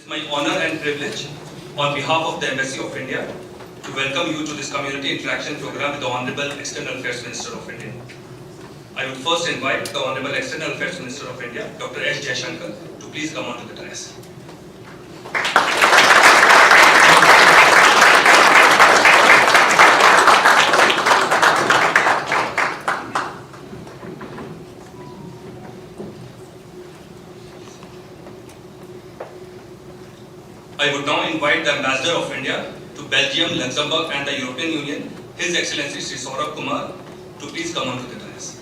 It's my honor and privilege, on behalf of the Embassy of India, to welcome you to this community interaction program with the Honorable External Affairs Minister of India. I would first invite the Honorable External Affairs Minister of India, Dr. Jaishankar, to please come onto the dais. I would now invite the Ambassador of India to Belgium, Luxembourg and the European Union, His Excellency Sri Saurabh Kumar, to please come onto the dais.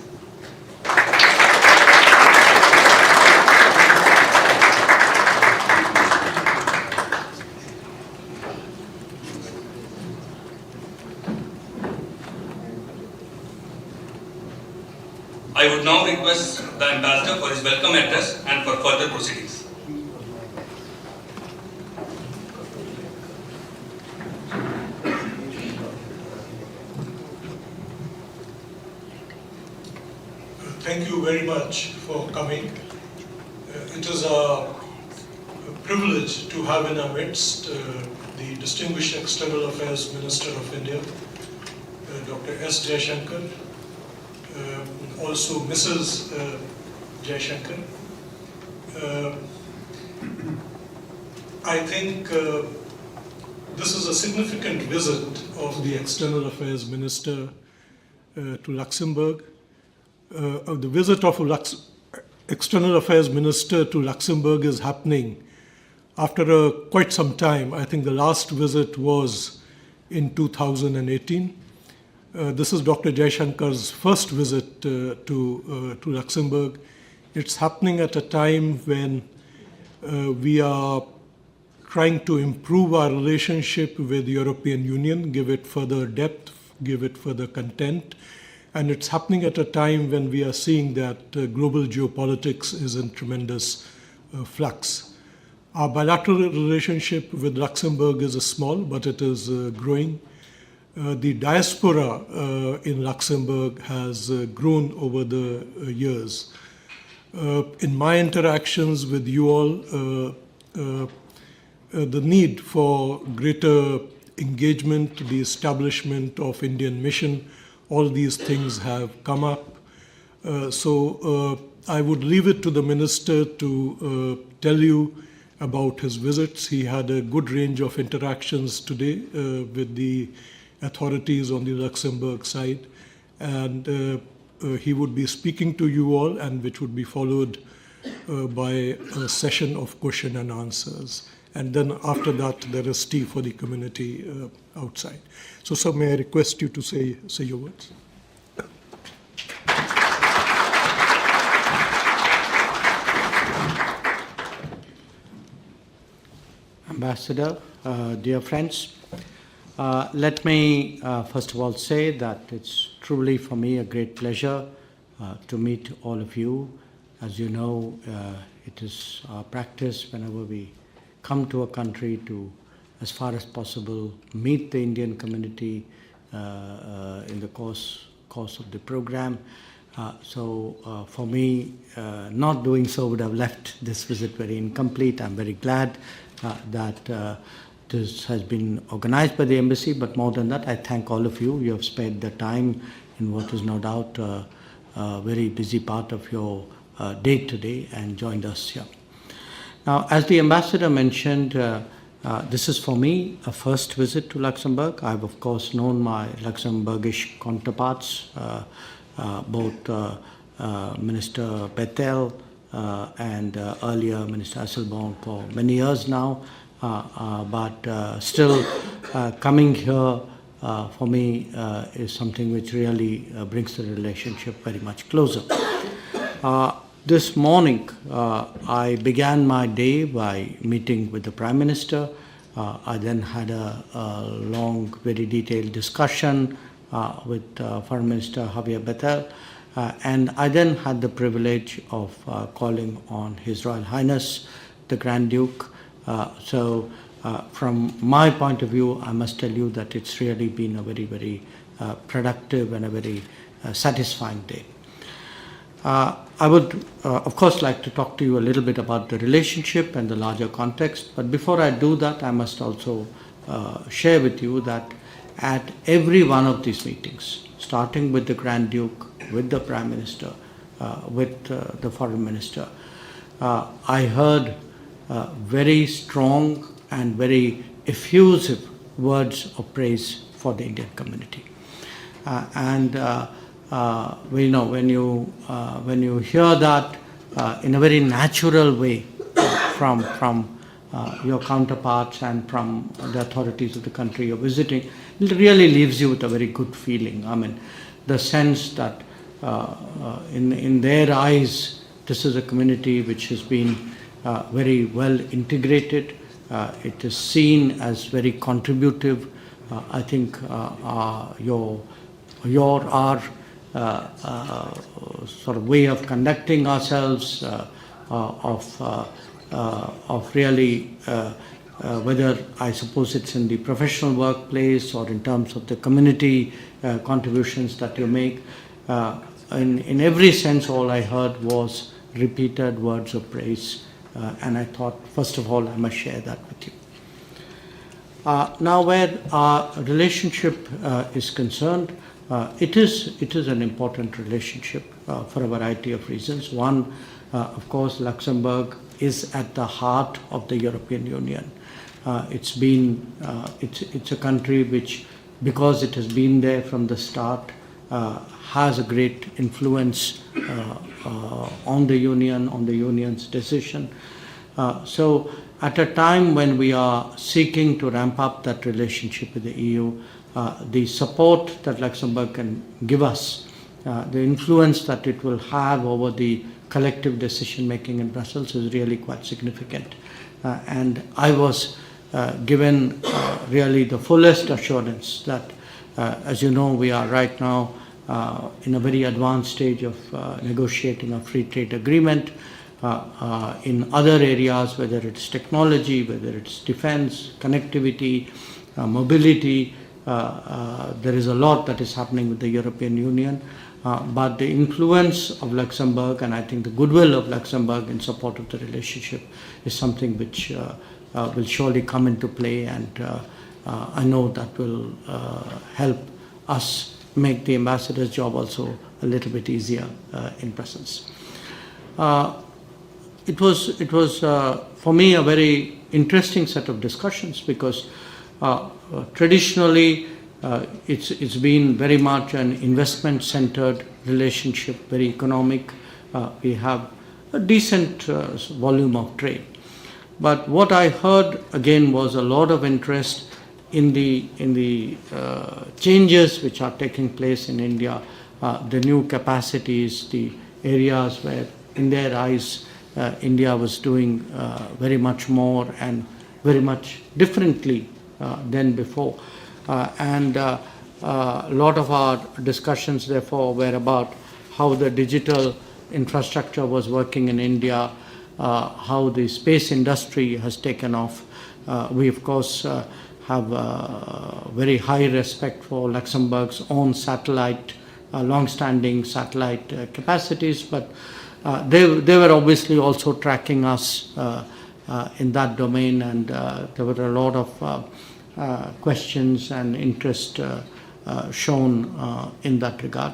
I would now request the Ambassador for his welcome address and for further proceedings. Thank you very much for coming. It is a privilege to have in our midst the distinguished External Affairs Minister of India, Dr. S. Jaishankar, also Mrs. Jaishankar. I think this is a significant visit of the External Affairs Minister to Luxembourg. The visit of External Affairs Minister to Luxembourg is happening after quite some time. I think the last visit was in 2018. This is Dr. Jaishankar's first visit to Luxembourg. It's happening at a time when we are trying to improve our relationship with the European Union, give it further depth, give it further content. And it's happening at a time when we are seeing that global geopolitics is in tremendous flux. Our bilateral relationship with Luxembourg is small, but it is growing. The diaspora in Luxembourg has grown over the years. In my interactions with you all, the need for greater engagement, the establishment of Indian mission, all these things have come up. So I would leave it to the Minister to tell you about his visits. He had a good range of interactions today with the authorities on the Luxembourg side. And he would be speaking to you all, and which would be followed by a session of question and answers. And then after that, there is tea for the community outside. So, sir, may I request you to say your words? Ambassador, dear friends, let me first of all say that it's truly for me a great pleasure to meet all of you. As you know, it is our practice whenever we come to a country to, as far as possible, meet the Indian community in the course of the program. So for me, not doing so would have left this visit very incomplete. I'm very glad that this has been organized by the embassy, but more than that, I thank all of you. You have spared the time in what is no doubt a very busy part of your day today and joined us here. Now, as the ambassador mentioned, this is for me a first visit to Luxembourg. I've of course known my Luxembourgish counterparts, both Minister Bettel and earlier Minister Asselborn for many years now, but still coming here for me is something which really brings the relationship very much closer. This morning, I began my day by meeting with the Prime Minister. I then had a long, very detailed discussion with Foreign Minister Xavier Bettel, and I then had the privilege of calling on His Royal Highness, the Grand Duke. So from my point of view, I must tell you that it's really been a very, very productive and a very satisfying day. I would, of course, like to talk to you a little bit about the relationship and the larger context. But before I do that, I must also share with you that at every one of these meetings, starting with the Grand Duke, with the Prime Minister, with the Foreign Minister, I heard very strong and very effusive words of praise for the Indian community. When you hear that in a very natural way from your counterparts and from the authorities of the country you're visiting, it really leaves you with a very good feeling. I mean, the sense that in their eyes, this is a community which has been very well integrated. It is seen as very contributive. I think our sort of way of conducting ourselves, of really whether I suppose it's in the professional workplace or in terms of the community contributions that you make. In every sense, all I heard was repeated words of praise, and I thought, first of all, I must share that with you. Now, where our relationship is concerned, it is an important relationship for a variety of reasons. One, of course, Luxembourg is at the heart of the European Union. It's a country which, because it has been there from the start, has a great influence on the Union, on the Union's decision. So at a time when we are seeking to ramp up that relationship with the EU, the support that Luxembourg can give us, the influence that it will have over the collective decision making in Brussels is really quite significant. And I was given really the fullest assurance that, as you know, we are right now in a very advanced stage of negotiating a free trade agreement. In other areas, whether it's technology, whether it's defense, connectivity, mobility, there is a lot that is happening with the European Union. But the influence of Luxembourg, and I think the goodwill of Luxembourg in support of the relationship, is something which will surely come into play, and I know that will help us make the ambassador's job also a little bit easier in Brussels. It was for me a very interesting set of discussions, because traditionally it's been very much an investment-centered relationship, very economic. We have a decent volume of trade. But what I heard again was a lot of interest in the changes which are taking place in India, the new capacities, the areas where in their eyes India was doing very much more and very much differently than before. And a lot of our discussions therefore were about how the digital infrastructure was working in India, how the space industry has taken off. We of course have very high respect for Luxembourg's own satellite, long-standing satellite capacities, but they were obviously also tracking us in that domain, and there were a lot of questions and interest shown in that regard.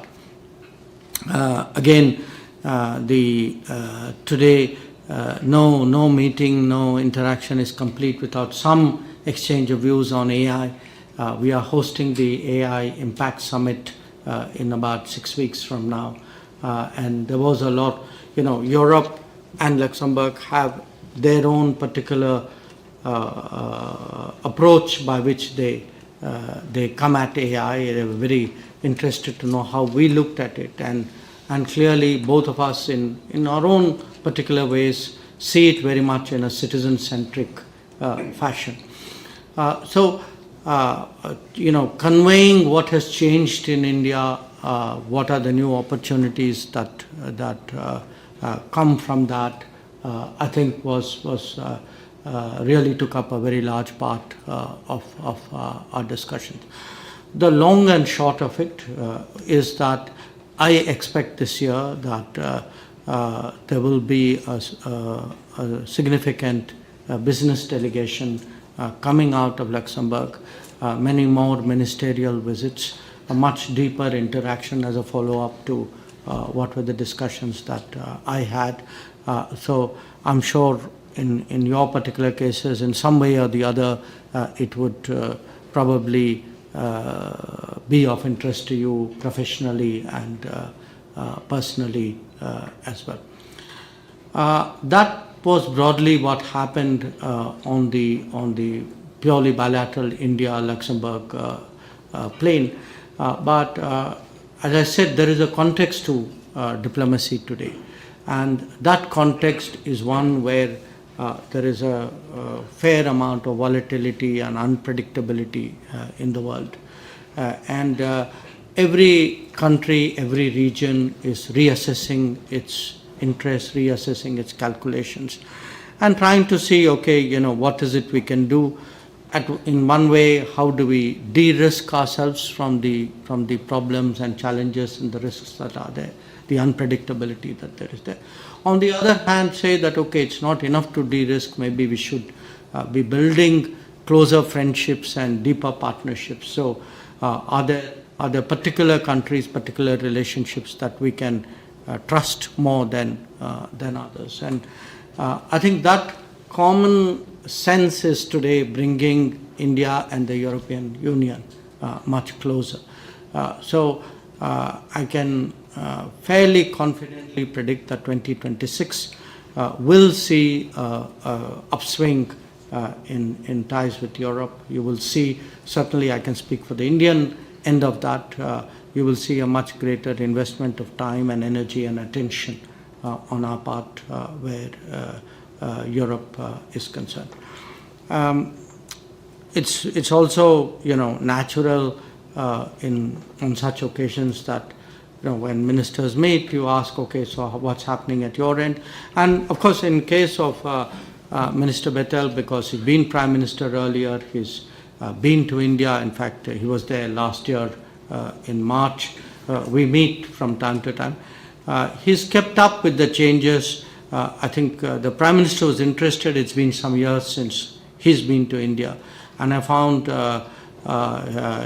Again, today no meeting, no interaction is complete without some exchange of views on AI. We are hosting the AI Impact Summit in about 6 weeks from now, and there was a lot. Europe and Luxembourg have their own particular approach by which they come at AI. They were very interested to know how we looked at it, and clearly both of us in our own particular ways see it very much in a citizen-centric fashion. Conveying what has changed in India, what are the new opportunities that come from that, I think was really took up a very large part of our discussions. The long and short of it is that I expect this year that there will be a significant business delegation coming out of Luxembourg, many more ministerial visits, a much deeper interaction as a follow-up to what were the discussions that I had. So I'm sure in your particular cases, in some way or the other, it would probably be of interest to you professionally and personally as well. That was broadly what happened on the purely bilateral India-Luxembourg plane. But as I said, there is a context to diplomacy today. And that context is one where there is a fair amount of volatility and unpredictability in the world. And every country, every region is reassessing its interests, reassessing its calculations, and trying to see, okay, what is it we can do? In one way, how do we de-risk ourselves from the problems and challenges and the risks that are there, the unpredictability that there is there. On the other hand, say that, okay, it's not enough to de-risk, maybe we should be building closer friendships and deeper partnerships. So are there particular countries, particular relationships that we can trust more than others? And I think that common sense is today bringing India and the European Union much closer. So I can fairly confidently predict that 2026 will see upswing in ties with Europe. You will see, certainly I can speak for the Indian end of that, you will see a much greater investment of time and energy and attention on our part where Europe is concerned. It's also natural on such occasions that when ministers meet, you ask, okay, so what's happening at your end? And of course, in case of Minister Bettel, because he's been Prime Minister earlier, he's been to India. In fact, he was there last year in March. We meet from time to time. He's kept up with the changes. I think the Prime Minister was interested. It's been some years since he's been to India. And I found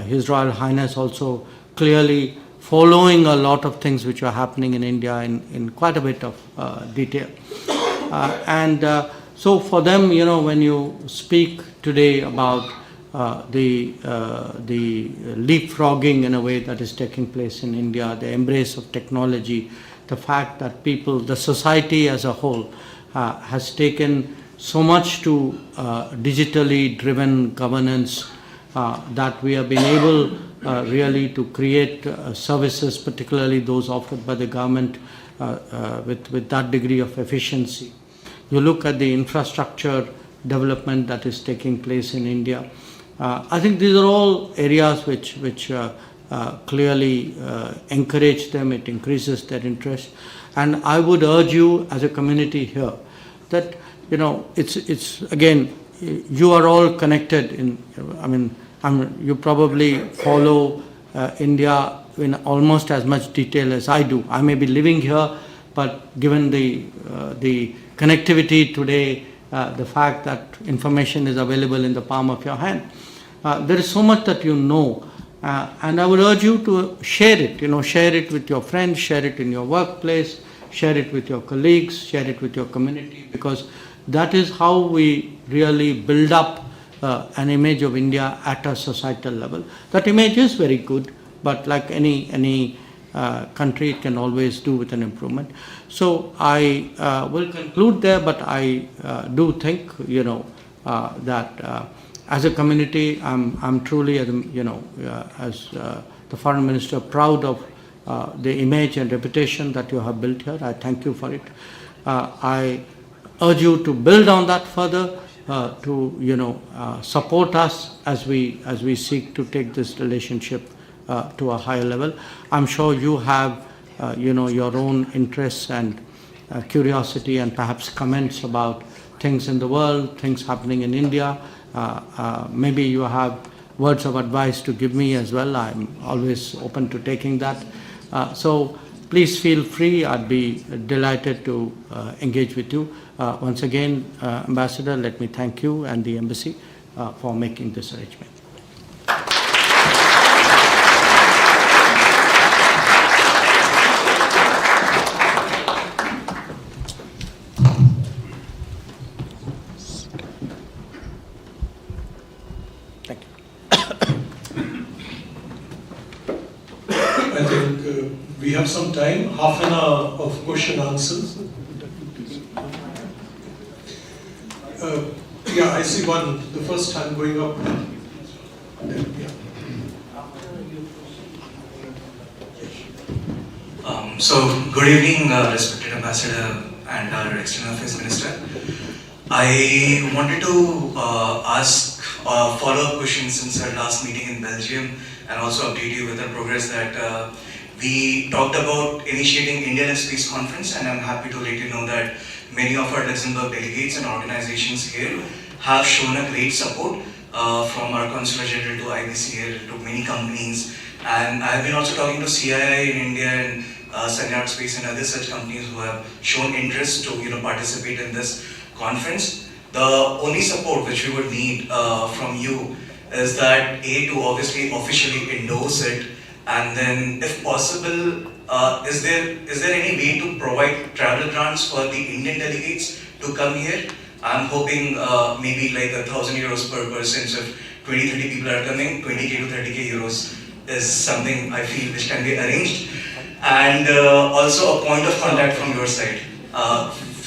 His Royal Highness also clearly following a lot of things which are happening in India in quite a bit of detail. So for them, when you speak today about the leapfrogging in a way that is taking place in India, the embrace of technology, the fact that people, the society as a whole, has taken so much to digitally driven governance that we have been able really to create services, particularly those offered by the government, with that degree of efficiency. You look at the infrastructure development that is taking place in India. I think these are all areas which clearly encourage them, it increases their interest. And I would urge you as a community here that, it's again, you are all connected you probably follow India in almost as much detail as I do. I may be living here, but given the connectivity today, the fact that information is available in the palm of your hand, there is so much that and I would urge you to share it. Share it with your friends, share it in your workplace, share it with your colleagues, share it with your community, because that is how we really build up an image of India at a societal level. That image is very good, but like any country, it can always do with an improvement. So I will conclude there, but I do think, that as a community, I'm truly, as the Foreign Minister, proud of the image and reputation that you have built here. I thank you for it. I urge you to build on that further, to support us as we seek to take this relationship to a higher level. I'm sure you have your own interests and curiosity and perhaps comments about things in the world, things happening in India. Maybe you have words of advice to give me as well. I'm always open to taking that. So please feel free. I'd be delighted to engage with you. Once again, Ambassador, let me thank you and the Embassy for making this arrangement. I think we have some time, half an hour of question answers. Yeah, I see one, the first hand going up. There, yeah. Good evening, respected Ambassador and our External Affairs Minister. I wanted to ask a follow-up question since our last meeting in Belgium, and also update you with the progress that we talked about initiating India in Space Conference, and I'm happy to let you know that many of our Luxembourg delegates and organizations here have shown a great support from our Consular General to IBCL to many companies, and I have been also talking to CII in India and Sanyard Space and other such companies who have shown interest to participate in this conference. The only support which we would need from you is that to obviously officially endorse it, and then if possible, is there any way to provide travel grants for the Indian delegates to come here? I'm hoping maybe like 1,000 euros per person. So if 20-30 people are coming, 20k to 30k euros is something I feel which can be arranged. And also a point of contact from your side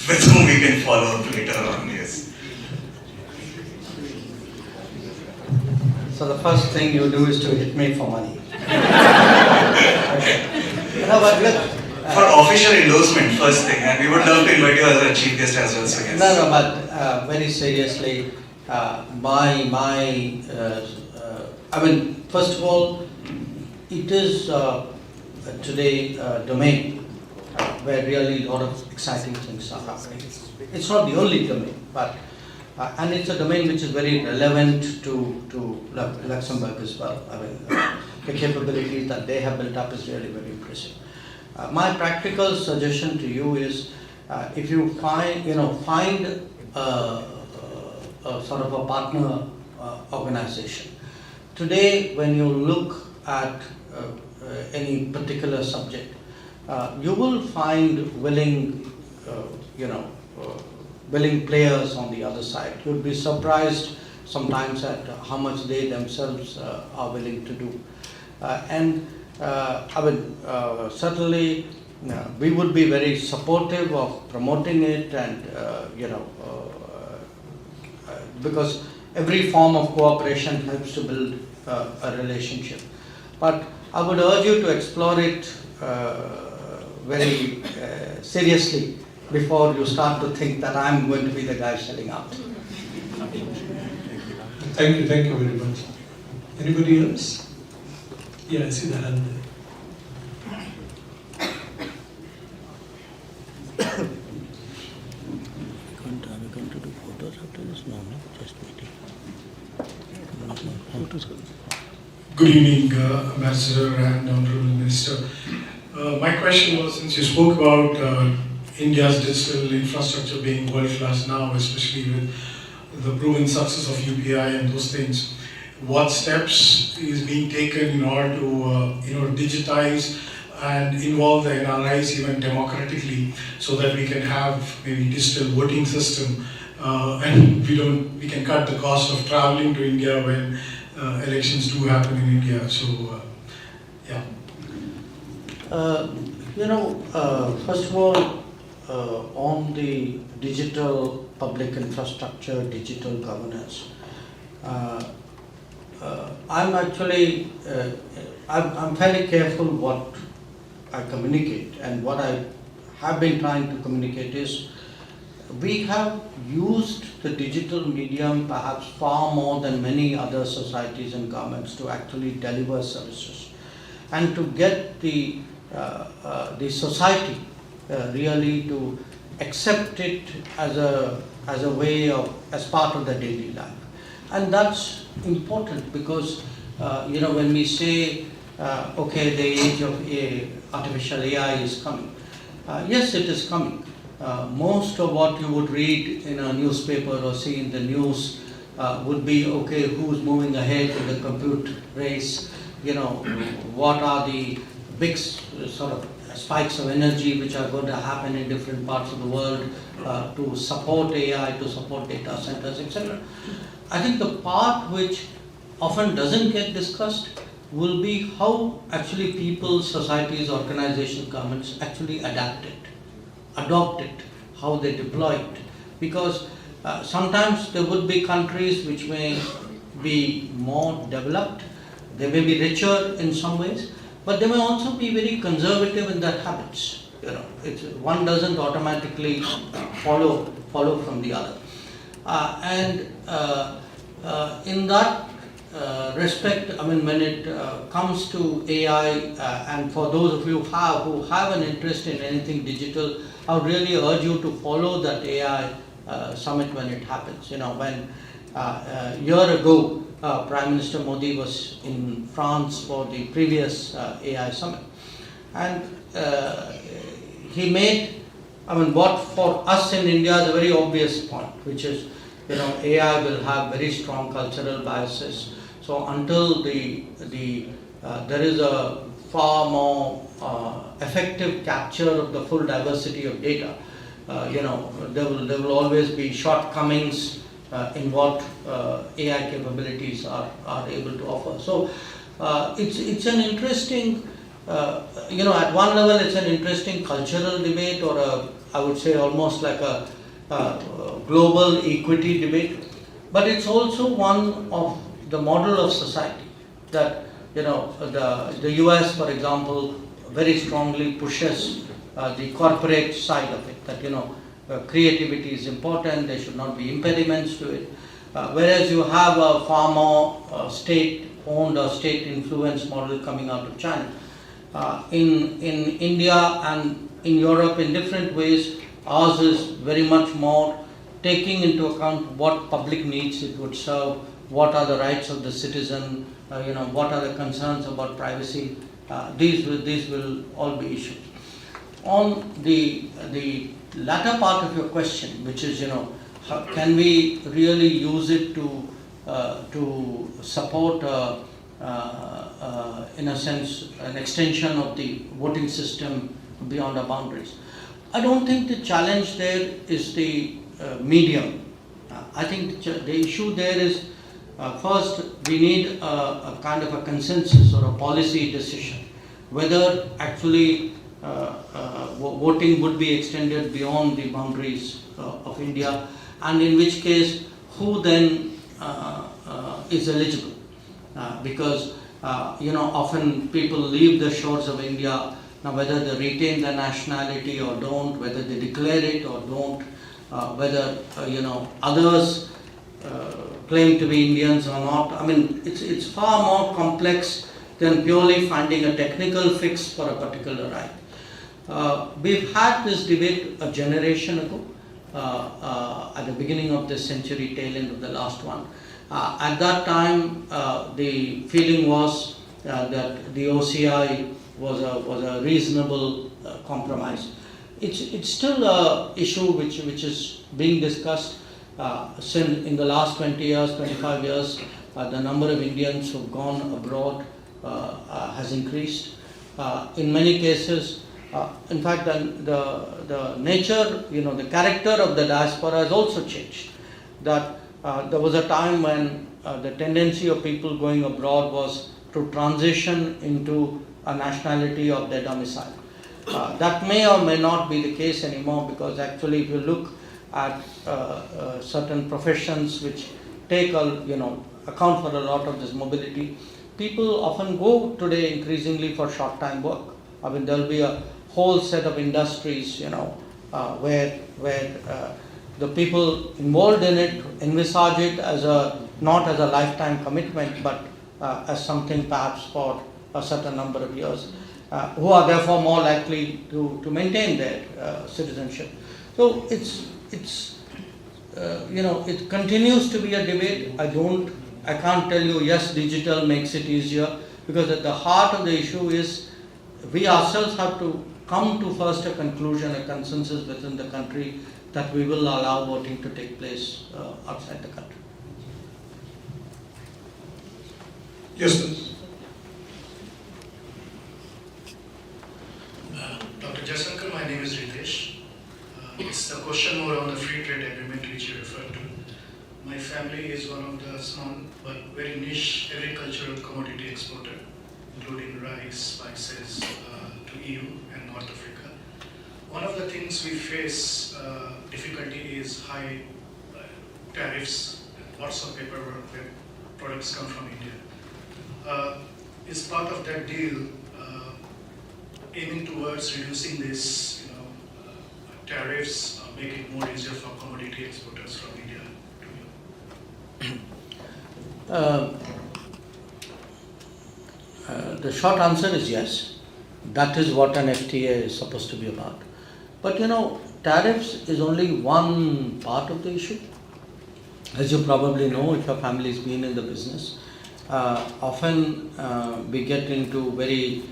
with whom we can follow up later on. Yes. So the first thing you do is to hit me for money. No, but look, for official endorsement, first thing, and we would love to invite you as a chief guest as well. So yes. No, but very seriously, I mean, first of all, it is today a domain where really a lot of exciting things are happening. It's not the only domain, but and it's a domain which is very relevant to Luxembourg as well. I mean, the capabilities that they have built up is really very impressive. My practical suggestion to you is, if you find a sort of a partner organization. Today, when you look at any particular subject, you will find willing players on the other side. You'd be surprised sometimes at how much they themselves are willing to do. Certainly we would be very supportive of promoting it, and because every form of cooperation helps to build a relationship. But I would urge you to explore it very seriously before you start to think that I'm going to be the guy selling out. Thank you very much. Anybody else? Yeah, I see the hand there. Are we going to do photos after this? No, just meeting. Good evening, Ambassador and Honorable Minister. My question was, since you spoke about India's digital infrastructure being world-class now, especially with the proven success of UPI and those things, what steps is being taken in order to digitize and involve the NRIs even democratically, so that we can have maybe digital voting system, and we can cut the cost of traveling to India when elections do happen in India. So yeah. First of all, on the digital public infrastructure, digital governance, I'm actually I'm very careful what I communicate, and what I have been trying to communicate is, we have used the digital medium perhaps far more than many other societies and governments to actually deliver services, and to get the society really to accept it as a way of, as part of their daily life. And that's important because when we say okay, the age of artificial AI is coming. Yes, it is coming. Most of what you would read in a newspaper or see in the news would be, okay, who's moving ahead in the compute race, what are the big sort of spikes of energy which are going to happen in different parts of the world to support AI, to support data centers, etc. I think the part which often doesn't get discussed will be how actually people, societies, organizations, governments actually adapt it, adopt it, how they deploy it. Because sometimes there would be countries which may be more developed, they may be richer in some ways, but they may also be very conservative in their habits. One doesn't automatically follow from the other. In that respect, I mean, when it comes to AI, and for those of you who have an interest in anything digital, I would really urge you to follow that AI summit when it happens. When a year ago, Prime Minister Modi was in France for the previous AI summit, and he made, what for us in India is a very obvious point, which is, AI will have very strong cultural biases. So until there is a far more effective capture of the full diversity of data, there will always be shortcomings in what AI capabilities are able to offer. So it's an interesting, at one level it's an interesting cultural debate, or I would say almost like a global equity debate, but it's also one of the model of society that, the US, for example, very strongly pushes the corporate side of it, that, creativity is important, there should not be impediments to it. Whereas you have a far more state-owned or state-influenced model coming out of China. In India and in Europe, in different ways, ours is very much more taking into account what public needs it would serve, what are the rights of the citizen, what are the concerns about privacy. These will all be issues. On the latter part of your question, which is, how can we really use it to support, in a sense, an extension of the voting system beyond our boundaries? I don't think the challenge there is the medium. I think the issue there is, first, we need a kind of a consensus or a policy decision, whether actually voting would be extended beyond the boundaries of India, and in which case, who then is eligible? Because often people leave the shores of India. Now, whether they retain their nationality or don't, whether they declare it or don't, whether others claim to be Indians or not. I mean, it's far more complex than purely finding a technical fix for a particular right. We've had this debate a generation ago, at the beginning of this century, tail end of the last one. At that time, the feeling was that the OCI was a reasonable compromise. It's still an issue which is being discussed. Since in the last 20 years, 25 years, the number of Indians who've gone abroad has increased. In many cases, in fact, the nature, the character of the diaspora has also changed. That there was a time when the tendency of people going abroad was to transition into a nationality of their domicile. That may or may not be the case anymore, because actually if you look at certain professions which take account for a lot of this mobility, people often go today increasingly for short-time work. I mean, there will be a whole set of industries, where the people involved in it envisage it as not as a lifetime commitment, but as something perhaps for a certain number of years, who are therefore more likely to maintain their citizenship. So it continues to be a debate. I can't tell you, yes, digital makes it easier, because at the heart of the issue is we ourselves have to come to first a conclusion, a consensus within the country that we will allow voting to take place outside the country. Yes, please. Dr. Jaishankar, my name is Ritesh. It's a question more on the free trade agreement which you referred to. My family is one of the small but very niche agricultural commodity exporter, including rice, spices to EU and North Africa. One of the things we face difficulty is high tariffs, lots of paperwork where products come from India. Is part of that deal aiming towards reducing this, tariffs, make it more easier for commodity exporters from India to you? The short answer is yes. That is what an FTA is supposed to be about. But tariffs is only one part of the issue. As you probably know, if your family has been in the business, often we get into very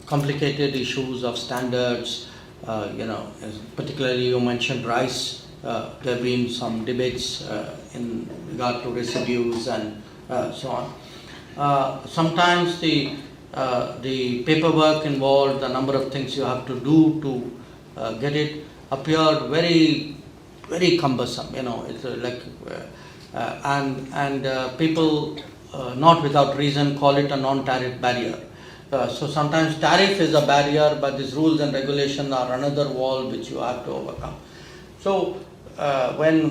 complicated issues of standards. Particularly you mentioned rice. There have been some debates in regard to residues and so on. Sometimes the paperwork involved, the number of things you have to do to get it, appear very, very cumbersome. It's like and people not without reason call it a non-tariff barrier. So sometimes tariff is a barrier, but these rules and regulations are another wall which you have to overcome. So when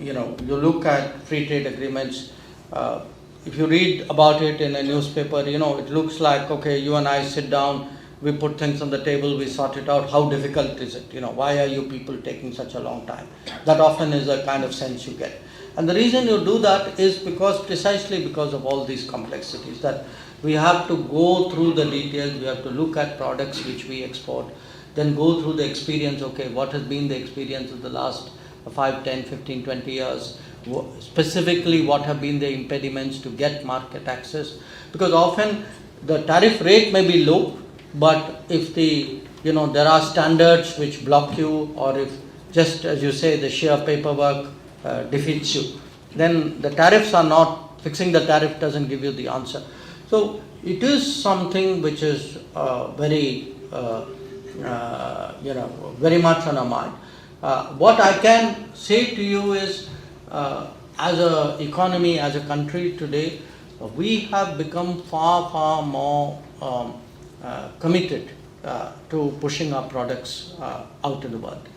you look at free trade agreements, if you read about it in a newspaper, it looks like, okay, you and I sit down, we put things on the table, we sort it out. How difficult is it? Why are you people taking such a long time? That often is a kind of sense you get. And the reason you do that is precisely because of all these complexities, that we have to go through the details, we have to look at products which we export, then go through the experience, okay, what has been the experience of the last 5, 10, 15, 20 years, specifically what have been the impediments to get market access, because often the tariff rate may be low, but if there are standards which block you, or if just as you say the sheer paperwork defeats you, then the tariffs are not, fixing the tariff doesn't give you the answer. So it is something which is very much on our mind. What I can say to you is, as an economy, as a country today, we have become far, far more committed to pushing our products out in the world.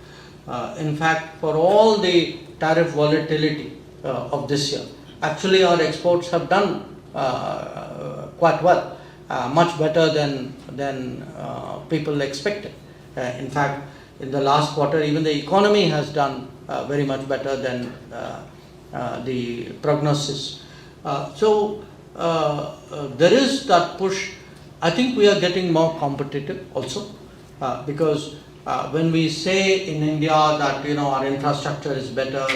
In fact, for all the tariff volatility of this year, actually our exports have done quite well, much better than people expected. In fact, in the last quarter, even the economy has done very much better than the prognosis. So there is that push. I think we are getting more competitive also, because when we say in India that our infrastructure is better,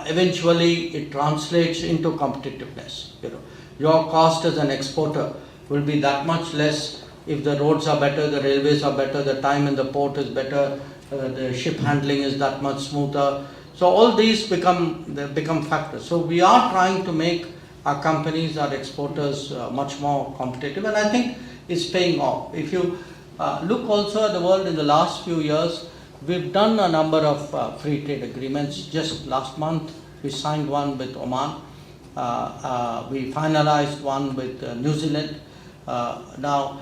eventually it translates into competitiveness. Your cost as an exporter will be that much less if the roads are better, the railways are better, the time in the port is better, the ship handling is that much smoother. So all these become factors. So we are trying to make our companies, our exporters much more competitive, and I think it's paying off. If you look also at the world in the last few years, we've done a number of free trade agreements. Just last month, we signed one with Oman. We finalized one with New Zealand. Now,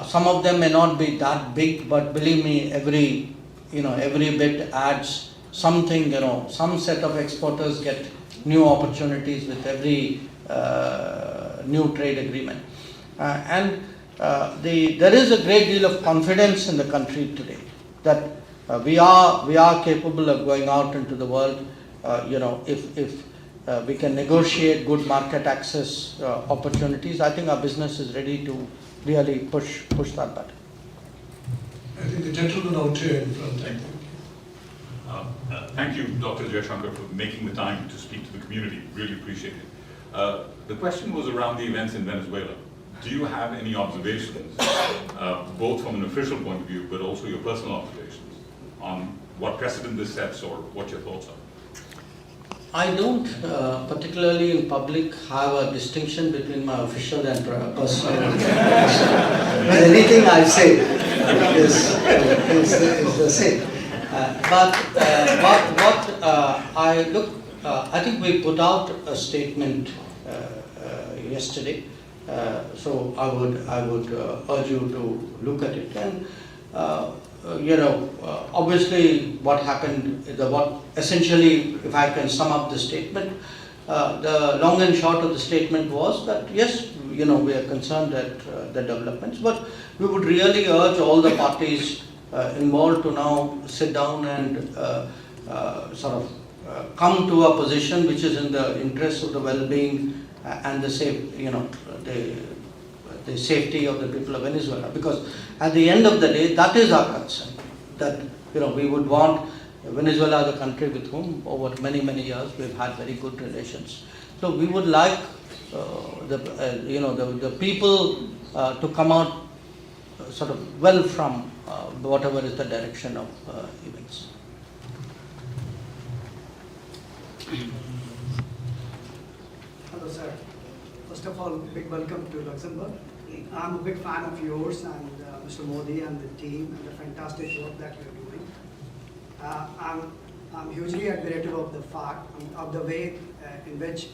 some of them may not be that big, but believe me, every bit adds something. Some set of exporters get new opportunities with every new trade agreement, and there is a great deal of confidence in the country today that we are capable of going out into the world. If we can negotiate good market access opportunities, I think our business is ready to really push that button. I think the gentleman out here in front. Thank you. Thank you, Dr. Jaishankar, for making the time to speak to the community. Really appreciate it. The question was around the events in Venezuela. Do you have any observations, both from an official point of view, but also your personal observations, on what precedent this sets or what your thoughts are? I don't, particularly in public, have a distinction between my official and personal. Anything I say is the same. But what I think we put out a statement yesterday. So I would urge you to look at it. And obviously what happened, essentially, if I can sum up the statement, the long and short of the statement was that yes, we are concerned at the developments, but we would really urge all the parties involved to now sit down and sort of come to a position which is in the interest of the well-being and the safety of the people of Venezuela. Because at the end of the day, that is our concern. That we would want Venezuela as a country with whom over many years we've had very good relations. So we would like the people to come out sort of well from whatever is the direction of events. Hello, sir. First of all, big welcome to Luxembourg. I'm a big fan of yours and Mr. Modi and the team and the fantastic work that you're doing. I'm hugely admirative of the fact, of the way in which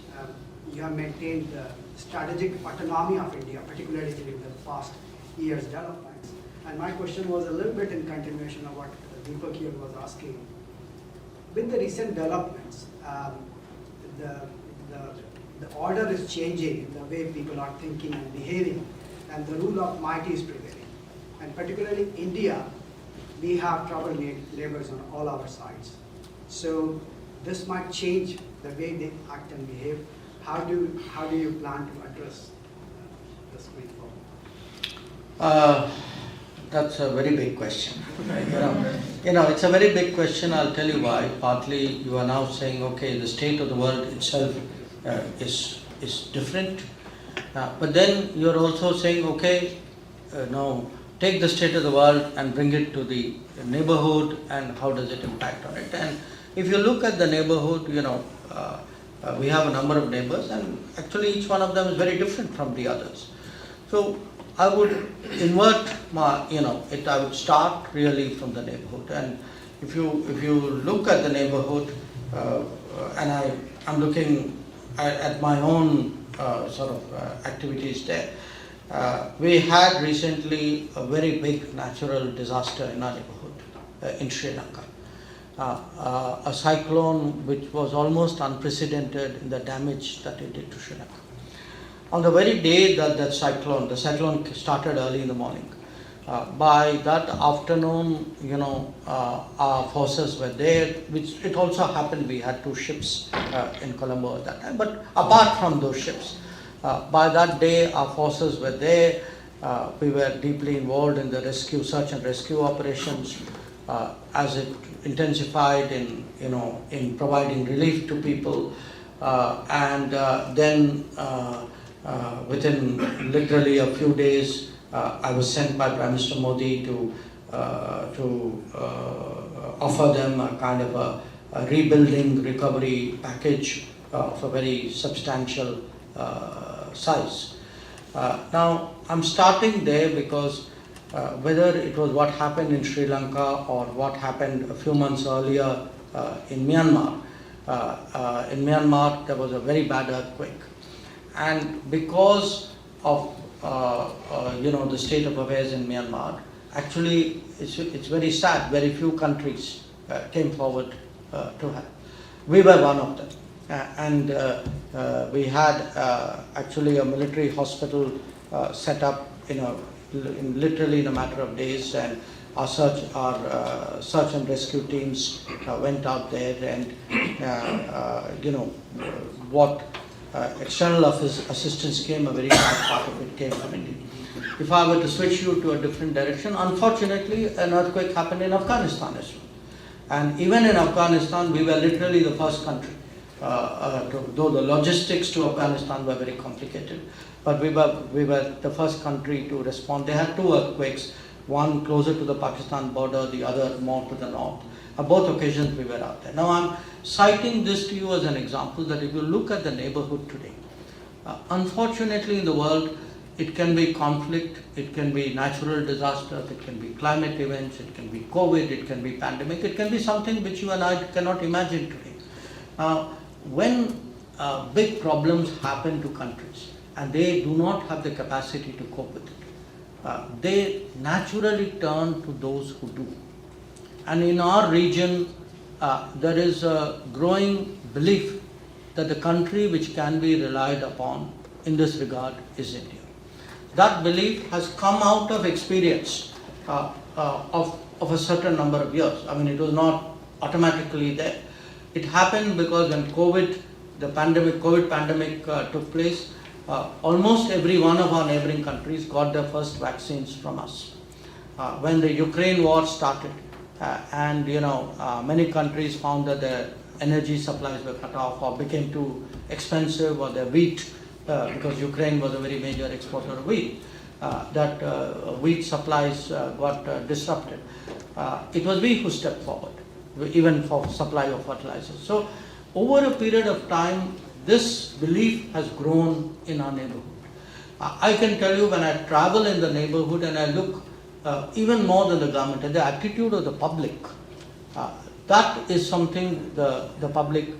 you have maintained the strategic autonomy of India, particularly during the past year's developments. And my question was a little bit in continuation of what Deepak here was asking. With the recent developments, the order is changing in the way people are thinking and behaving, and the rule of might is prevailing. And particularly India, we have troubled neighbors on all our sides. So this might change the way they act and behave. How do you plan to address this going forward? That's a very big question. It's a very big question. I'll tell you why. Partly you are now saying, okay, the state of the world itself is different. But then you're also saying, okay, now take the state of the world and bring it to the neighborhood, and how does it impact on it? And if you look at the neighborhood, we have a number of neighbors, and actually each one of them is very different from the others. So I would invert my, I would start really from the neighborhood. And if you look at the neighborhood, and I'm looking at my own sort of activities there, we had recently a very big natural disaster in our neighborhood in Sri Lanka. A cyclone which was almost unprecedented in the damage that it did to Sri Lanka. On the very day that the cyclone started early in the morning, by that afternoon, our forces were there, which it also happened we had 2 ships in Colombo at that time. But apart from those ships, by that day our forces were there. We were deeply involved in the search and rescue operations as it intensified in providing relief to people, and then within literally a few days, I was sent by Prime Minister Modi to offer them a kind of a rebuilding recovery package of a very substantial size. Now, I'm starting there because whether it was what happened in Sri Lanka or what happened a few months earlier in Myanmar, there was a very bad earthquake. And because of the state of affairs in Myanmar, actually it's very sad. Very few countries came forward to help. We were one of them, and we had actually a military hospital set up literally in a matter of days, and our search and rescue teams went out there, and what external assistance came, a very large part of it came from India. If I were to switch you to a different direction, unfortunately an earthquake happened in Afghanistan as well. And even in Afghanistan, we were literally the first country though the logistics to Afghanistan were very complicated, but we were the first country to respond. They had 2 earthquakes, one closer to the Pakistan border, the other more to the north. On both occasions we were out there. Now I'm citing this to you as an example that if you look at the neighborhood today, unfortunately in the world, it can be conflict, it can be natural disasters, it can be climate events, it can be COVID, it can be pandemic, it can be something which you and I cannot imagine today. When big problems happen to countries and they do not have the capacity to cope with it, they naturally turn to those who do. And in our region, there is a growing belief that the country which can be relied upon in this regard is India. That belief has come out of experience of a certain number of years. I mean, it was not automatically there. It happened because when COVID pandemic took place, almost every one of our neighboring countries got their first vaccines from us. When the Ukraine war started, and many countries found that their energy supplies were cut off or became too expensive, or their wheat, because Ukraine was a very major exporter of wheat, that wheat supplies got disrupted. It was we who stepped forward, even for supply of fertilizers. So over a period of time, this belief has grown in our neighborhood. I can tell you, when I travel in the neighborhood and I look even more than the government, and the attitude of the public, that is something the public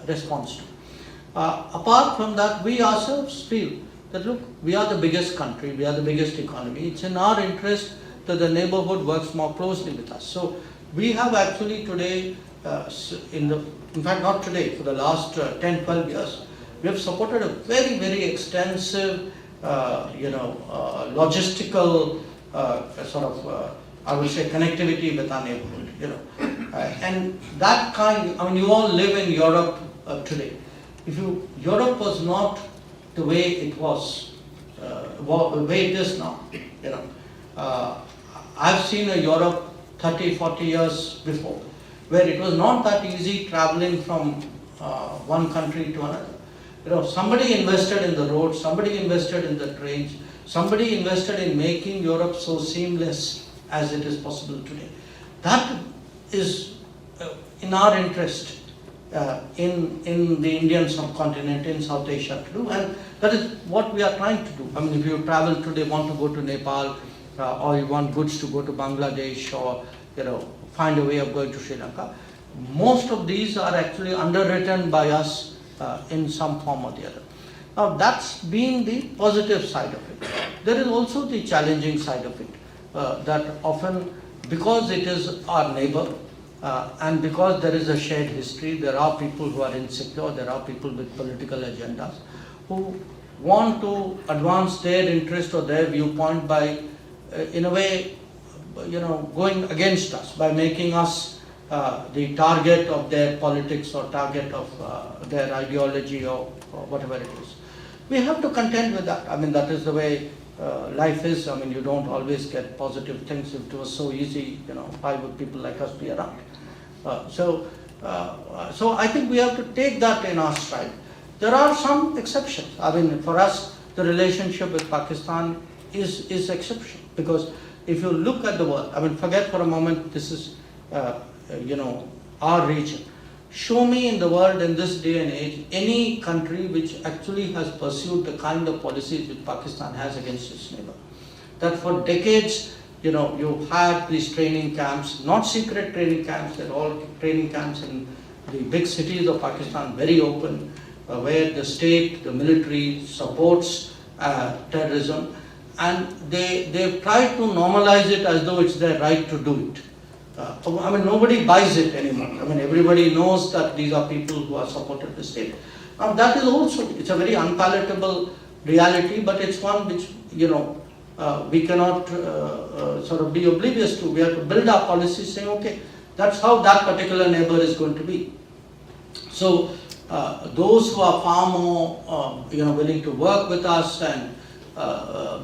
responds to. Apart from that, we ourselves feel that, look, we are the biggest country, we are the biggest economy. It's in our interest that the neighborhood works more closely with us. So we have actually today, in fact not today, for the last 10, 12 years, we have supported a very, very extensive, logistical I would say connectivity with our neighborhood, and that kind, I mean, you all live in Europe today. Europe was not the way it was, the way it is now, I've seen a Europe 30, 40 years before, where it was not that easy traveling from one country to another. Somebody invested in the roads, somebody invested in the trains, somebody invested in making Europe so seamless as it is possible today. That is in our interest in the Indian subcontinent, in South Asia to do, and that is what we are trying to do. I mean, if you travel today, want to go to Nepal, or you want goods to go to Bangladesh, or find a way of going to Sri Lanka, most of these are actually underwritten by us in some form or the other. Now that's been the positive side of it. There is also the challenging side of it, that often, because it is our neighbor, and because there is a shared history, there are people who are insecure, there are people with political agendas who want to advance their interest or their viewpoint by, in a way, going against us, by making us the target of their politics or target of their ideology or whatever it is. We have to contend with that. I mean, that is the way life is. I mean, you don't always get positive things. If it was so easy, why would people like us be around? So I think we have to take that in our stride. There are some exceptions. I mean, for us, the relationship with Pakistan is exceptional, because if you look at the world, I mean, forget for a moment this is, our region. Show me in the world in this day and age any country which actually has pursued the kind of policies which Pakistan has against its neighbor. That for decades, you've had these training camps, not secret training camps, they're all training camps in the big cities of Pakistan, very open, where the state, the military supports terrorism, and they've tried to normalize it as though it's their right to do it. I mean, nobody buys it anymore. I mean, everybody knows that these are people who are supported the state. Now, that is also, it's a very unpalatable reality, but it's one which, we cannot sort of be oblivious to. We have to build our policies saying, okay, that's how that particular neighbor is going to be. So, those who are far more, willing to work with us and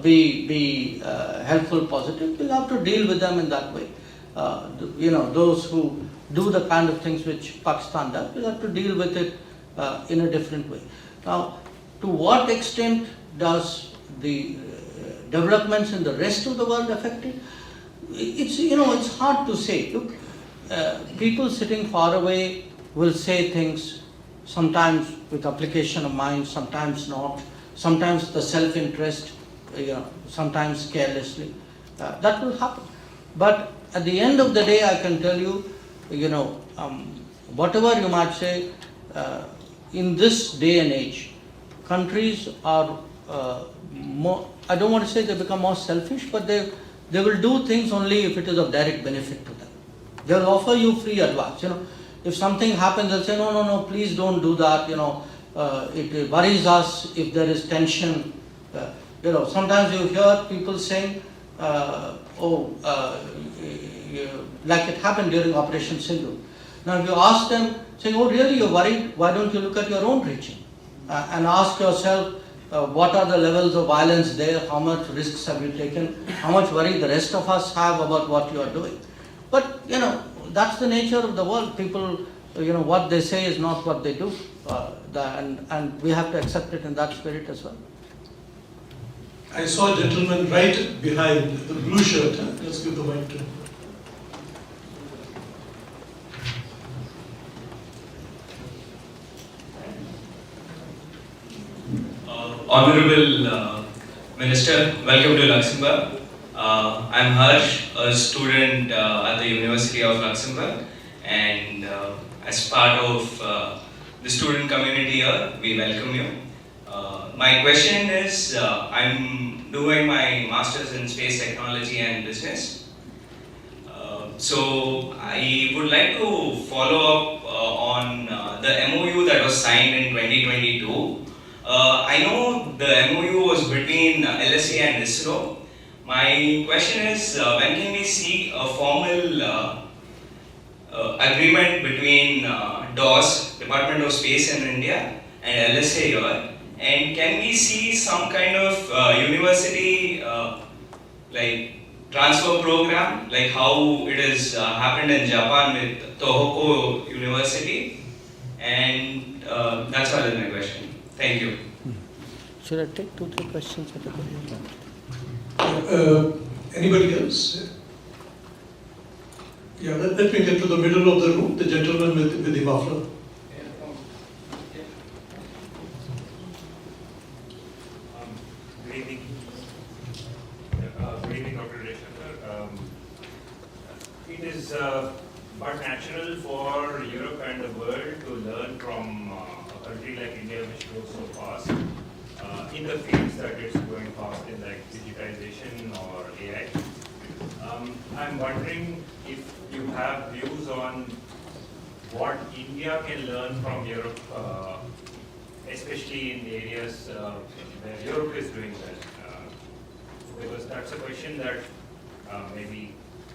be helpful, positive, we'll have to deal with them in that way. Those who do the kind of things which Pakistan does, we'll have to deal with it in a different way. Now, to what extent does the developments in the rest of the world affect it? It's hard to say. Look, people sitting far away will say things, sometimes with application of mind, sometimes not, sometimes the self-interest, sometimes carelessly. That will happen. But at the end of the day, I can tell you, whatever you might say, in this day and age, countries are more, I don't want to say they become more selfish, but they will do things only if it is of direct benefit to them. They'll offer you free advice. If something happens, they'll say, no, please don't do that. It worries us if there is tension. Sometimes you hear people saying, like it happened during Operation Sindhu. Now, if you ask them, saying, oh, really, you're worried? Why don't you look at your own region and ask yourself, what are the levels of violence there? How much risks have you taken? How much worry the rest of us have about what you are doing? But, that's the nature of the world. People, what they say is not what they do. And we have to accept it in that spirit as well. I saw a gentleman right behind the blue shirt. Let's give the mic to him. Honorable Minister, welcome to Luxembourg. I'm Harsh, a student at the University of Luxembourg, and as part of the student community here, we welcome you. My question is, I'm doing my Master's in Space Technology and Business. So I would like to follow up on the MOU that was signed in 2022. I know the MOU was between LSA and ISRO. My question is, when can we see a formal agreement between DOS, Department of Space in India, and LSA here? And can we see some kind of university like transfer program, like how it has happened in Japan with Tohoku University? And that's all is my question. Thank you. Should I take 2-3 questions at a time? Anybody else? Yeah, let me get to the middle of the room, the gentleman with the muffler. Good evening. Good evening, Dr. Jaishankar. It is but natural for Europe and the world to learn from a country like India, which grows so fast in the fields that it's going fast in, like digitization or AI. I'm wondering if you have views on what India can learn from Europe, especially in the areas where Europe is doing well. Because that's a question that maybe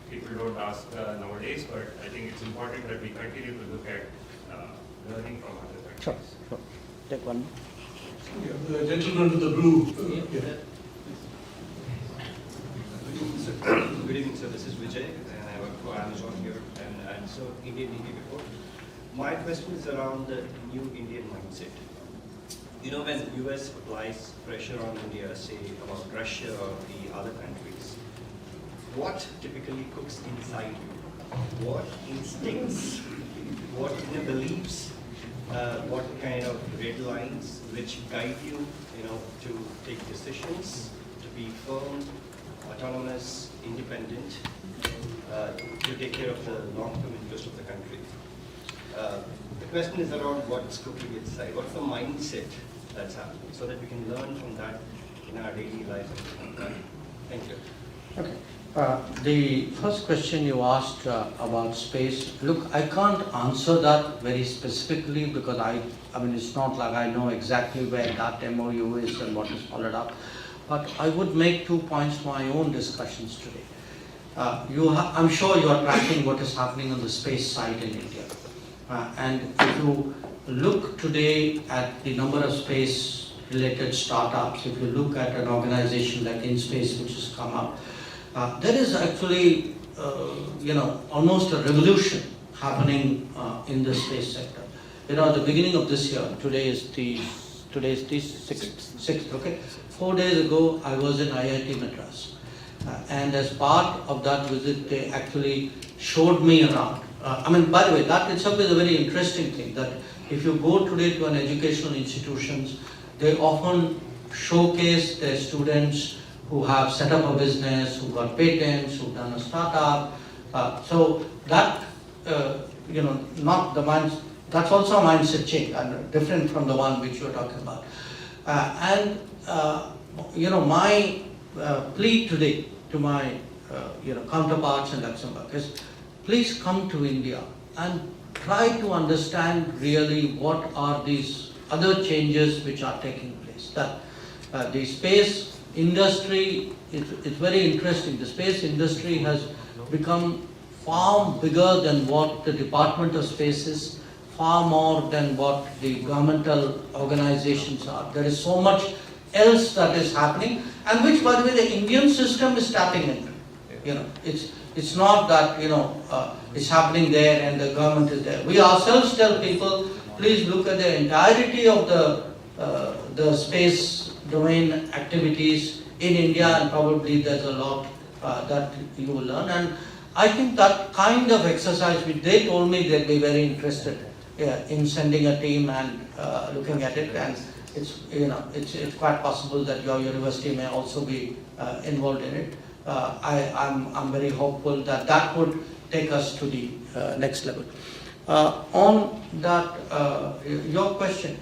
people don't ask nowadays, but I think it's important that we continue to look at learning from other countries. Sure. Take one. Yeah, the gentleman with the blue. Good evening, sir. This is Vijay, and I work for Amazon here, and so Indian Navy before. My question is around the new Indian mindset. When US applies pressure on India, say about Russia or the other countries, what typically cooks inside you? What instincts, what inner beliefs, what kind of red lines which guide you, to take decisions, to be firm, autonomous, independent, to take care of the long-term interest of the country. The question is around what's cooking inside, what's the mindset that's happening, so that we can learn from that in our daily life. Thank you. Okay. The first question you asked about space, look, I can't answer that very specifically because I mean, it's not like I know exactly where that MOU is and what is followed up. But I would make 2 points for my own discussions today. I'm sure you are tracking what is happening on the space side in India. And if you look today at the number of space-related startups, if you look at an organization like InSpace, which has come up, there is actually, almost a revolution happening in the space sector. at the beginning of this year, today is the 6th, okay? 4 days ago, I was in IIT Madras. And as part of that visit, they actually showed me around. By the way, that itself is a very interesting thing, that if you go today to an educational institutions, they often showcase their students who have set up a business, who got patents, who've done a startup. So that, not the mind, that's also a mindset change, and different from the one which you're talking about. My plea today to my counterparts in Luxembourg is, please come to India and try to understand really what are these other changes which are taking place. That the space industry is very interesting. The space industry has become far bigger than what the Department of Space is, far more than what the governmental organizations are. There is so much else that is happening, and which, by the way, the Indian system is tapping into. It's not that it's happening there and the government is there. We ourselves tell people, please look at the entirety of the space domain activities in India, and probably there's a lot that you will learn. And I think that kind of exercise, which they told me they'd be very interested in sending a team and looking at it, and it's quite possible that your university may also be involved in it. I'm very hopeful that that would take us to the next level. On that, your question,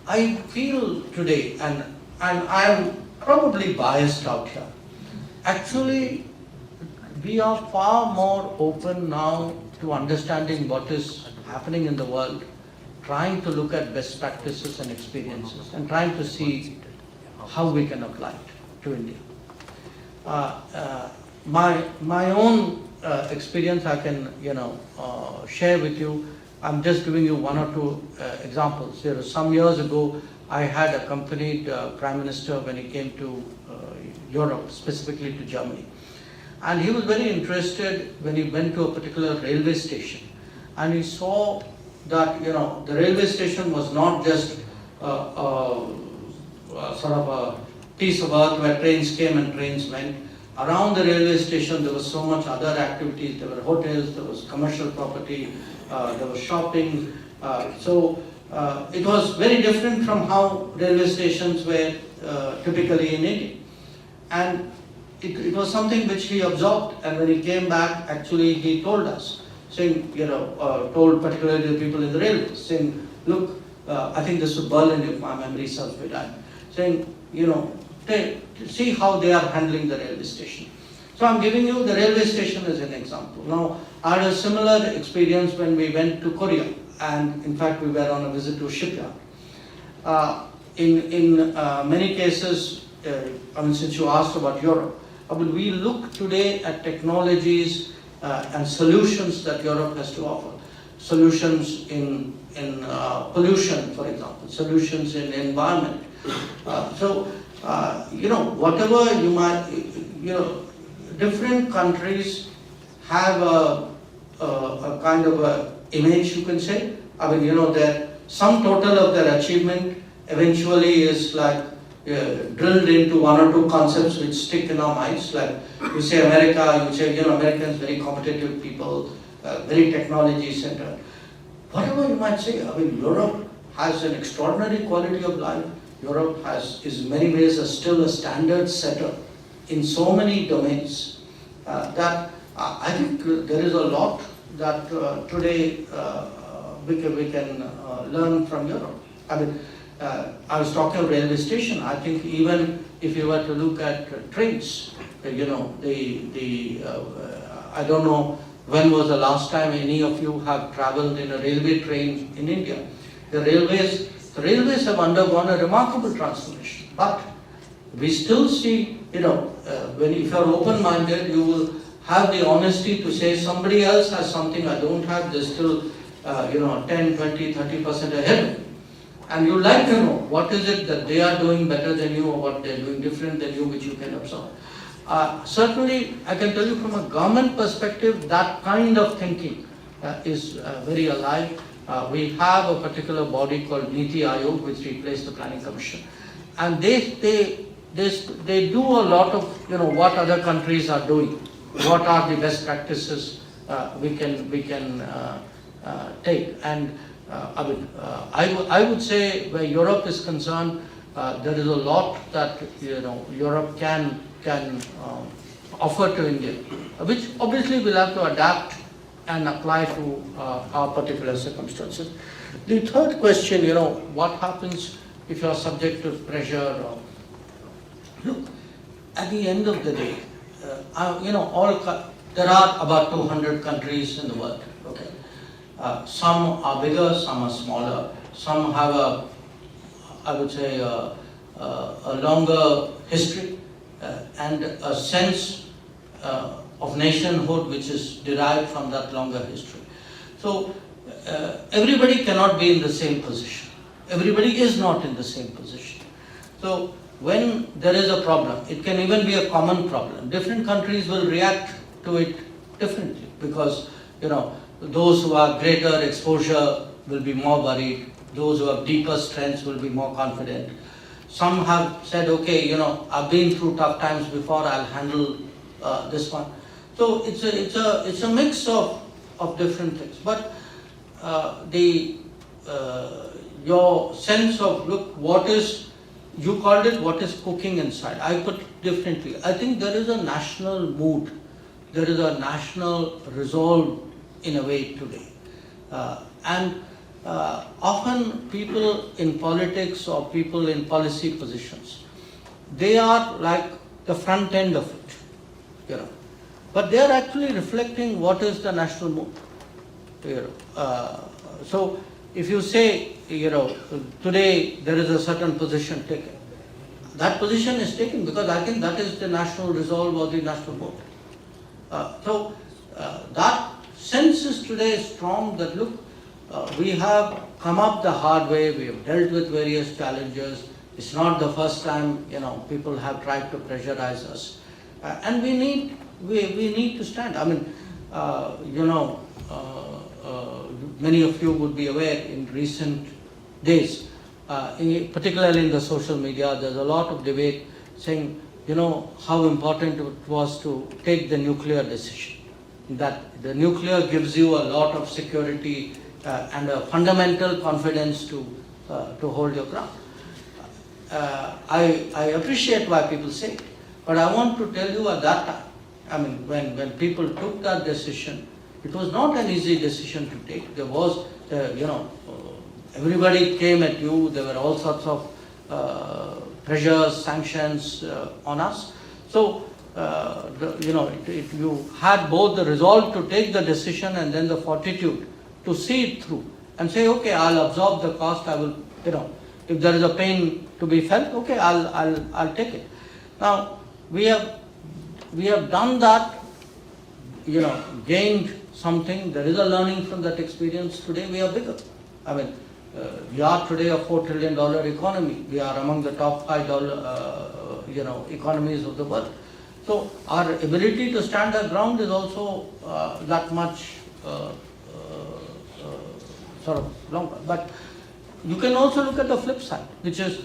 I feel today, and I am probably biased out here. Actually, we are far more open now to understanding what is happening in the world, trying to look at best practices and experiences, and trying to see how we can apply it to India. My own experience I can share with you. I'm just giving you one or two examples. Some years ago, I had accompanied Prime Minister when he came to Europe, specifically to Germany. And he was very interested when he went to a particular railway station. And he saw that, the railway station was not just sort of a piece of earth where trains came and trains went. Around the railway station, there was so much other activities. There were hotels, there was commercial property, there was shopping. So it was very different from how railway stations were typically in India. And it was something which he absorbed, and when he came back, actually he told us, saying, told particularly the people in the railways, saying, look, I think this was Berlin, if my memory serves me right, saying, see how they are handling the railway station. So I'm giving you the railway station as an example. Now, I had a similar experience when we went to Korea, and in fact we were on a visit to a shipyard. In many cases, since you asked about Europe, we look today at technologies and solutions that Europe has to offer. Solutions in pollution, for example, solutions in environment. Whatever you might, different countries have a kind of a image, you can say. Their sum total of their achievement eventually is like drilled into one or two concepts which stick in our minds. Like you say America, you say, Americans very competitive people, very technology centered. Whatever you might say, Europe has an extraordinary quality of life. Europe is in many ways still a standard setter in so many domains that I think there is a lot that today we can learn from Europe. I was talking about railway station. I think even if you were to look at trains, I don't know when was the last time any of you have traveled in a railway train in India. The railways have undergone a remarkable transformation, but we still see, if you're open-minded, you will have the honesty to say somebody else has something I don't have, they're still, 10, 20, 30% ahead. And you'd like to know what is it that they are doing better than you or what they're doing different than you, which you can observe. Certainly, I can tell you from a government perspective, that kind of thinking is very alive. We have a particular body called Niti Aayog, which replaced the Planning Commission, and they do a lot of what other countries are doing, what are the best practices we can take. And I would say where Europe is concerned, there is a lot that Europe can offer to India, which obviously we'll have to adapt and apply to our particular circumstances. The third question, what happens if you are subject to pressure? Look, at the end of the day, there are about 200 countries in the world. Okay, some are bigger, some are smaller, some have I would say, a longer history and a sense of nationhood which is derived from that longer history. So everybody cannot be in the same position. Everybody is not in the same position. So when there is a problem, it can even be a common problem. Different countries will react to it differently because, those who have greater exposure will be more worried. Those who have deeper strengths will be more confident. Some have said, okay, I've been through tough times before, I'll handle this one. So it's a mix of different things. But your sense of, look, you called it what is cooking inside. I put it differently. I think there is a national mood. There is a national resolve in a way today. Often people in politics or people in policy positions, they are like the front end of it, but they are actually reflecting what is the national mood. So if you say, today there is a certain position taken, that position is taken because I think that is the national resolve or the national mood. So that sense is today strong that, look, we have come up the hard way, we have dealt with various challenges. It's not the first time, people have tried to pressurize us. And we need to stand. I mean, many of you would be aware in recent days, particularly in the social media, there's a lot of debate saying, how important it was to take the nuclear decision. That the nuclear gives you a lot of security and a fundamental confidence to hold your ground. I appreciate why people say it, but I want to tell you at that time, I mean, when people took that decision, it was not an easy decision to take. There was, everybody came at you. There were all sorts of pressures, sanctions on us. So, you had both the resolve to take the decision and then the fortitude to see it through and say, okay, I'll absorb the cost. I will, if there is a pain to be felt, okay, I'll take it. Now we have done that, gained something. There is a learning from that experience. Today we are bigger. I mean, we are today a $4 trillion economy. We are among the top 5 economies of the world. So our ability to stand our ground is also that much sort of longer. But you can also look at the flip side, which is,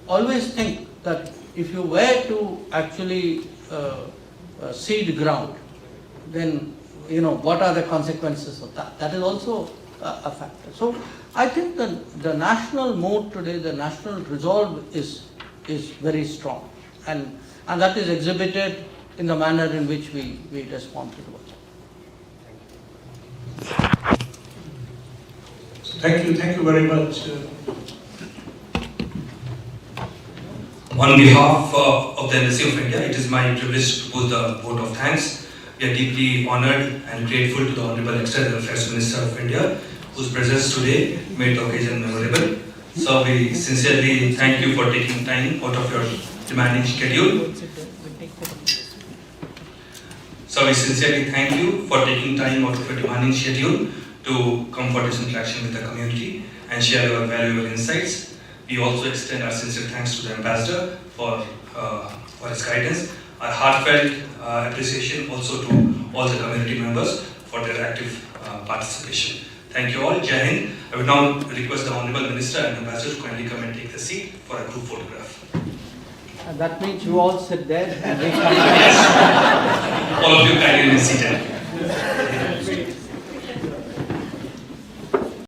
always think that if you were to actually cede ground, then, what are the consequences of that? That is also a factor. So I think the national mood today, the national resolve is very strong. And that is exhibited in the manner in which we respond to the world. Thank you very much. On behalf of the Embassy of India, it is my privilege to put the vote of thanks. We are deeply honored and grateful to the Honorable External Affairs Minister of India, whose presence today made the occasion memorable. So we sincerely thank you for taking time out of your demanding schedule. To come for this interaction with the community and share your valuable insights. We also extend our sincere thanks to the Ambassador for his guidance. Our heartfelt appreciation also to all the community members for their active participation. Thank you all. Jai Hind. I would now request the Honorable Minister and Ambassador to kindly come and take the seat for a group photograph. That means you all sit there and we All of you kindly be seated.